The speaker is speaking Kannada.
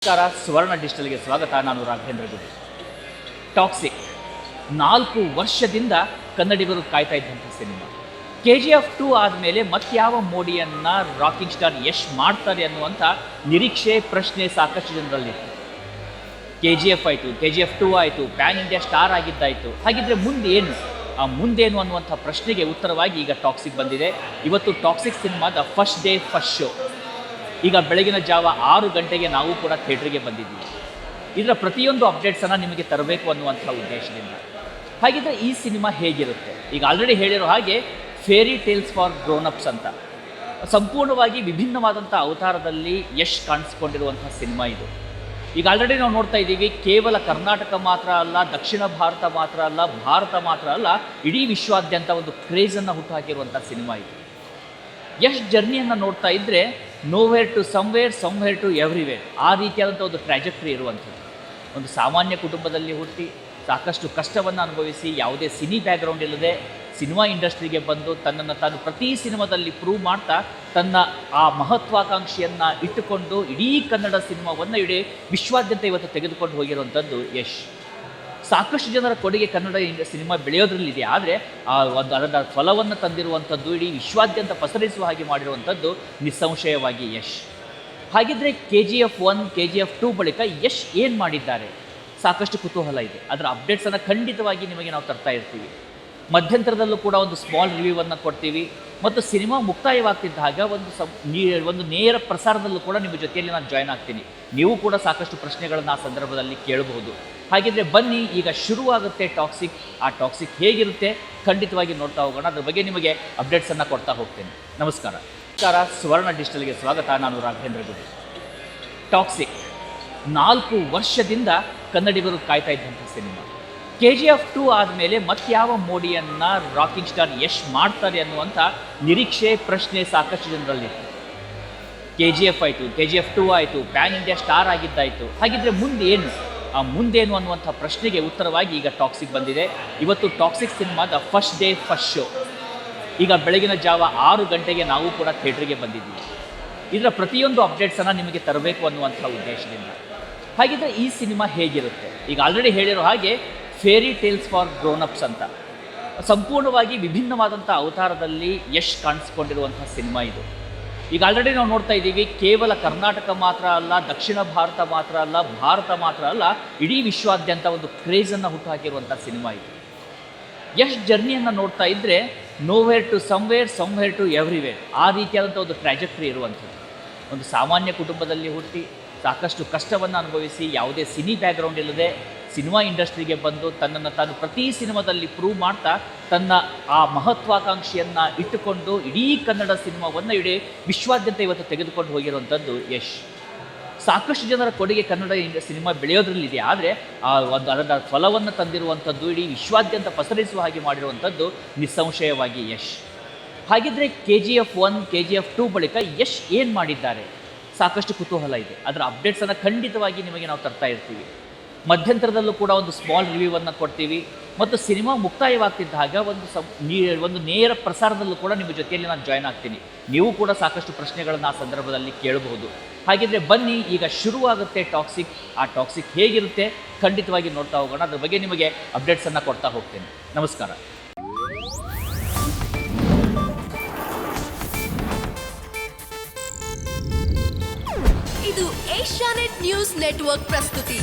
ನಮಸ್ಕಾರ, ಸುವರ್ಣ ಡಿಜಿಟಲ್ಗೆ ಸ್ವಾಗತ. ನಾನು ರಾಘವೇಂದ್ರ ಗುಡಿ. ಟಾಕ್ಸಿಕ್ 4 ವರ್ಷದಿಂದ ಕನ್ನಡಿಗರು ಕಾಯ್ತಾ ಇದ್ದಂಥ ಸಿನಿಮಾ. KGF 2 ಆದಮೇಲೆ ಮತ್ಯಾವ ಮೋಡಿಯನ್ನು ರಾಕಿಂಗ್ ಸ್ಟಾರ್ ಯಶ್ ಮಾಡ್ತಾರೆ ಅನ್ನುವಂಥ ನಿರೀಕ್ಷೆ, ಪ್ರಶ್ನೆ ಸಾಕಷ್ಟು ಜನರಲ್ಲಿತ್ತು. KGF ಆಯಿತು, KGF 2 ಆಯಿತು, ಪ್ಯಾನ್ ಇಂಡಿಯಾ ಸ್ಟಾರ್ ಆಗಿದ್ದಾಯಿತು. ಹಾಗಿದ್ರೆ ಮುಂದೇನು, ಆ ಮುಂದೇನು ಅನ್ನುವಂಥ ಪ್ರಶ್ನೆಗೆ ಉತ್ತರವಾಗಿ ಈಗ ಟಾಕ್ಸಿಕ್ ಬಂದಿದೆ. ಇವತ್ತು ಟಾಕ್ಸಿಕ್ ಸಿನಿಮಾದ ಫಸ್ಟ್ ಡೇ ಫಸ್ಟ್ ಶೋ. ಈಗ ಬೆಳಗಿನ ಜಾವ 6 ಗಂಟೆಗೆ ನಾವು ಕೂಡ ಥಿಯೇಟ್ರಿಗೆ ಬಂದಿದ್ದೀವಿ. ಇದರ ಪ್ರತಿಯೊಂದು ಅಪ್ಡೇಟ್ಸನ್ನು ನಿಮಗೆ ತರಬೇಕು ಅನ್ನುವಂಥ ಉದ್ದೇಶದಿಂದ. ಹಾಗಿದ್ರೆ ಈ ಸಿನಿಮಾ ಹೇಗಿರುತ್ತೆ? ಈಗ ಆಲ್ರೆಡಿ ಹೇಳಿರೋ ಹಾಗೆ ಫೇರಿ ಟೇಲ್ಸ್ ಫಾರ್ ಗ್ರೋನಪ್ಸ್ ಅಂತ ಸಂಪೂರ್ಣವಾಗಿ ವಿಭಿನ್ನವಾದಂಥ ಅವತಾರದಲ್ಲಿ ಯಶ್ ಕಾಣಿಸ್ಕೊಂಡಿರುವಂಥ ಸಿನಿಮಾ ಇದು. ಈಗ ಆಲ್ರೆಡಿ ನಾವು ನೋಡ್ತಾ ಇದ್ದೀವಿ, ಕೇವಲ ಕರ್ನಾಟಕ ಮಾತ್ರ ಅಲ್ಲ, ದಕ್ಷಿಣ ಭಾರತ ಮಾತ್ರ ಅಲ್ಲ, ಭಾರತ ಮಾತ್ರ ಅಲ್ಲ, ಇಡೀ ವಿಶ್ವಾದ್ಯಂತ ಒಂದು ಕ್ರೇಜನ್ನು ಹುಟ್ಟುಹಾಕಿರುವಂಥ ಸಿನಿಮಾ ಇದು. ಯಶ್ ಜರ್ನಿಯನ್ನು ನೋಡ್ತಾ ಇದ್ದರೆ nowhere to somewhere, somewhere to everywhere, ಆ ರೀತಿಯಾದಂಥ ಒಂದು ಟ್ರ್ಯಾಜೆಕ್ಟ್ರಿ ಇರುವಂಥದ್ದು. ಒಂದು ಸಾಮಾನ್ಯ ಕುಟುಂಬದಲ್ಲಿ ಹುಟ್ಟಿ ಸಾಕಷ್ಟು ಕಷ್ಟವನ್ನು ಅನುಭವಿಸಿ, ಯಾವುದೇ ಸಿನಿ ಬ್ಯಾಕ್ಗ್ರೌಂಡ್ ಇಲ್ಲದೆ ಸಿನಿಮಾ ಇಂಡಸ್ಟ್ರಿಗೆ ಬಂದು ತನ್ನನ್ನು ತಾನು ಪ್ರತಿ ಸಿನಿಮಾದಲ್ಲಿ ಪ್ರೂವ್ ಮಾಡ್ತಾ ತನ್ನ ಆ ಮಹತ್ವಾಕಾಂಕ್ಷೆಯನ್ನು ಇಟ್ಟುಕೊಂಡು ಇಡೀ ಕನ್ನಡ ಸಿನಿಮಾವನ್ನು ಇಡೀ ವಿಶ್ವಾದ್ಯಂತ ಇವತ್ತು ತೆಗೆದುಕೊಂಡು ಹೋಗಿರುವಂಥದ್ದು ಯಶ್. ಸಾಕಷ್ಟು ಜನರ ಕೊಡುಗೆ ಕನ್ನಡ ಸಿನಿಮಾ ಬೆಳೆಯೋದ್ರಲ್ಲಿದೆ. ಆದರೆ ಅದರ ಫಲವನ್ನು ತಂದಿರುವಂಥದ್ದು, ಇಡೀ ವಿಶ್ವಾದ್ಯಂತ ಪಸರಿಸುವ ಹಾಗೆ ಮಾಡಿರುವಂಥದ್ದು ನಿಸ್ಸಂಶಯವಾಗಿ ಯಶ್. ಹಾಗಿದ್ರೆ KGF 1, KGF 2 ಬಳಿಕ ಯಶ್ ಏನು ಮಾಡಿದ್ದಾರೆ? ಸಾಕಷ್ಟು ಕುತೂಹಲ ಇದೆ. ಅದರ ಅಪ್ಡೇಟ್ಸನ್ನು ಖಂಡಿತವಾಗಿ ನಿಮಗೆ ನಾವು ತರ್ತಾ ಇರ್ತೀವಿ. ಮಧ್ಯಂತರದಲ್ಲೂ ಕೂಡ ಒಂದು ಸ್ಮಾಲ್ ರಿವ್ಯೂವನ್ನು ಕೊಡ್ತೀವಿ. ಮತ್ತು ಸಿನಿಮಾ ಮುಕ್ತಾಯವಾಗ್ತಿದ್ದಾಗ ಒಂದು ನೇರ ಪ್ರಸಾರದಲ್ಲೂ ಕೂಡ ನಿಮ್ಮ ಜೊತೆಯಲ್ಲಿ ನಾನು ಜಾಯ್ನ್ ಆಗ್ತೀನಿ. ನೀವು ಕೂಡ ಸಾಕಷ್ಟು ಪ್ರಶ್ನೆಗಳನ್ನು ಆ ಸಂದರ್ಭದಲ್ಲಿ ಕೇಳಬಹುದು. ಹಾಗಿದ್ರೆ ಬನ್ನಿ, ಈಗ ಶುರುವಾಗುತ್ತೆ ಟಾಕ್ಸಿಕ್. ಆ ಟಾಕ್ಸಿಕ್ ಹೇಗಿರುತ್ತೆ ಖಂಡಿತವಾಗಿ ನೋಡ್ತಾ ಹೋಗೋಣ. ಅದ್ರ ಬಗ್ಗೆ ನಿಮಗೆ ಅಪ್ಡೇಟ್ಸನ್ನು ಕೊಡ್ತಾ ಹೋಗ್ತೇನೆ. ನಮಸ್ಕಾರ, ಸುವರ್ಣ ಡಿಜಿಟಲ್ಗೆ ಸ್ವಾಗತ. ನಾನು ರಾಘವೇಂದ್ರ ಗುಡಿ. ಟಾಕ್ಸಿಕ್ 4 ವರ್ಷದಿಂದ ಕನ್ನಡಿಗರು ಕಾಯ್ತಾ ಇದ್ದಂಥ ಸಿನಿಮಾ. KGF 2 ಆದಮೇಲೆ ಮತ್ಯಾವ ಮೋಡಿಯನ್ನು ರಾಕಿಂಗ್ ಸ್ಟಾರ್ ಯಶ್ ಮಾಡ್ತಾರೆ ಅನ್ನುವಂಥ ನಿರೀಕ್ಷೆ, ಪ್ರಶ್ನೆ ಸಾಕಷ್ಟು ಜನರಲ್ಲಿತ್ತು. KGF ಆಯಿತು, KGF 2 ಆಯಿತು, ಪ್ಯಾನ್ ಇಂಡಿಯಾ ಸ್ಟಾರ್ ಆಗಿದ್ದಾಯಿತು. ಹಾಗಿದ್ರೆ ಮುಂದೇನು, ಆ ಮುಂದೇನು ಅನ್ನುವಂಥ ಪ್ರಶ್ನೆಗೆ ಉತ್ತರವಾಗಿ ಈಗ ಟಾಕ್ಸಿಕ್ ಬಂದಿದೆ. ಇವತ್ತು ಟಾಕ್ಸಿಕ್ ಸಿನಿಮಾದ ಫಸ್ಟ್ ಡೇ ಫಸ್ಟ್ ಶೋ. ಈಗ ಬೆಳಗಿನ ಜಾವ 6 ಗಂಟೆಗೆ ನಾವು ಕೂಡ ಥಿಯೇಟ್ರಿಗೆ ಬಂದಿದ್ದೀವಿ. ಇದರ ಪ್ರತಿಯೊಂದು ಅಪ್ಡೇಟ್ಸನ್ನು ನಿಮಗೆ ತರಬೇಕು ಅನ್ನುವಂಥ ಉದ್ದೇಶದಿಂದ. ಹಾಗಿದ್ರೆ ಈ ಸಿನಿಮಾ ಹೇಗಿರುತ್ತೆ? ಈಗ ಆಲ್ರೆಡಿ ಹೇಳಿರೋ ಹಾಗೆ ಫೇರಿ ಟೇಲ್ಸ್ ಫಾರ್ ಗ್ರೋನಪ್ಸ್ ಅಂತ ಸಂಪೂರ್ಣವಾಗಿ ವಿಭಿನ್ನವಾದಂಥ ಅವತಾರದಲ್ಲಿ ಯಶ್ ಕಾಣಿಸ್ಕೊಂಡಿರುವಂಥ ಸಿನಿಮಾ ಇದು. ಈಗ ಆಲ್ರೆಡಿ ನಾವು ನೋಡ್ತಾ ಇದ್ದೀವಿ, ಕೇವಲ ಕರ್ನಾಟಕ ಮಾತ್ರ ಅಲ್ಲ, ದಕ್ಷಿಣ ಭಾರತ ಮಾತ್ರ ಅಲ್ಲ, ಭಾರತ ಮಾತ್ರ ಅಲ್ಲ, ಇಡೀ ವಿಶ್ವಾದ್ಯಂತ ಒಂದು ಕ್ರೇಜನ್ನು ಹುಟ್ಟುಹಾಕಿರುವಂಥ ಸಿನಿಮಾ ಇದು. ಯಶ್ ಜರ್ನಿಯನ್ನು ನೋಡ್ತಾ ಇದ್ದರೆ nowhere to somewhere, somewhere to everywhere, ಆ ರೀತಿಯಾದಂಥ ಒಂದು ಟ್ರ್ಯಾಜೆಕ್ಟ್ರಿ ಇರುವಂಥದ್ದು. ಒಂದು ಸಾಮಾನ್ಯ ಕುಟುಂಬದಲ್ಲಿ ಹುಟ್ಟಿ ಸಾಕಷ್ಟು ಕಷ್ಟವನ್ನು ಅನುಭವಿಸಿ, ಯಾವುದೇ ಸಿನಿ ಬ್ಯಾಕ್ಗ್ರೌಂಡ್ ಇಲ್ಲದೆ ಸಿನಿಮಾ ಇಂಡಸ್ಟ್ರಿಗೆ ಬಂದು ತನ್ನನ್ನು ತಾನು ಪ್ರತಿ ಸಿನಿಮಾದಲ್ಲಿ ಪ್ರೂವ್ ಮಾಡ್ತಾ ತನ್ನ ಆ ಮಹತ್ವಾಕಾಂಕ್ಷೆಯನ್ನು ಇಟ್ಟುಕೊಂಡು ಇಡೀ ಕನ್ನಡ ಸಿನಿಮಾವನ್ನು ಇಡೀ ವಿಶ್ವಾದ್ಯಂತ ಇವತ್ತು ತೆಗೆದುಕೊಂಡು ಹೋಗಿರುವಂಥದ್ದು ಯಶ್. ಸಾಕಷ್ಟು ಜನರ ಕೊಡುಗೆ ಕನ್ನಡ ಸಿನಿಮಾ ಬೆಳೆಯೋದ್ರಲ್ಲಿದೆ. ಆದರೆ ಅದರ ಫಲವನ್ನು ತಂದಿರುವಂಥದ್ದು, ಇಡೀ ವಿಶ್ವಾದ್ಯಂತ ಪಸರಿಸುವ ಹಾಗೆ ಮಾಡಿರುವಂಥದ್ದು ನಿಸ್ಸಂಶಯವಾಗಿ ಯಶ್. ಹಾಗಿದ್ರೆ KGF 1, KGF 2 ಬಳಿಕ ಯಶ್ ಏನು ಮಾಡಿದ್ದಾರೆ? ಸಾಕಷ್ಟು ಕುತೂಹಲ ಇದೆ. ಅದರ ಅಪ್ಡೇಟ್ಸನ್ನು ಖಂಡಿತವಾಗಿ ನಿಮಗೆ ನಾವು ತರ್ತಾ ಇರ್ತೀವಿ. ಮಧ್ಯಂತರದಲ್ಲೂ ಕೂಡ ಒಂದು ಸ್ಮಾಲ್ ರಿವ್ಯೂವನ್ನು ಕೊಡ್ತೀವಿ. ಮತ್ತು ಸಿನಿಮಾ ಮುಕ್ತಾಯವಾಗ್ತಿದ್ದಾಗ ಒಂದು ನೇರ ಪ್ರಸಾರದಲ್ಲೂ ಕೂಡ ನಿಮ್ಮ ಜೊತೆಯಲ್ಲಿ ನಾನು ಜಾಯ್ನ್ ಆಗ್ತೀನಿ. ನೀವು ಕೂಡ ಸಾಕಷ್ಟು ಪ್ರಶ್ನೆಗಳನ್ನು ಆ ಸಂದರ್ಭದಲ್ಲಿ ಕೇಳಬಹುದು. ಹಾಗಿದ್ರೆ ಬನ್ನಿ, ಈಗ ಶುರುವಾಗುತ್ತೆ ಟಾಕ್ಸಿಕ್. ಆ ಟಾಕ್ಸಿಕ್ ಹೇಗಿರುತ್ತೆ ಖಂಡಿತವಾಗಿ ನೋಡ್ತಾ ಹೋಗೋಣ. ಅದ್ರ ಬಗ್ಗೆ ನಿಮಗೆ ಅಪ್ಡೇಟ್ಸನ್ನು ಕೊಡ್ತಾ ಹೋಗ್ತೇನೆ. ನಮಸ್ಕಾರ. ಇದು ಏಷ್ಯಾನೆಟ್ ನ್ಯೂಸ್ ನೆಟ್ವರ್ಕ್ ಪ್ರಸ್ತುತಿ.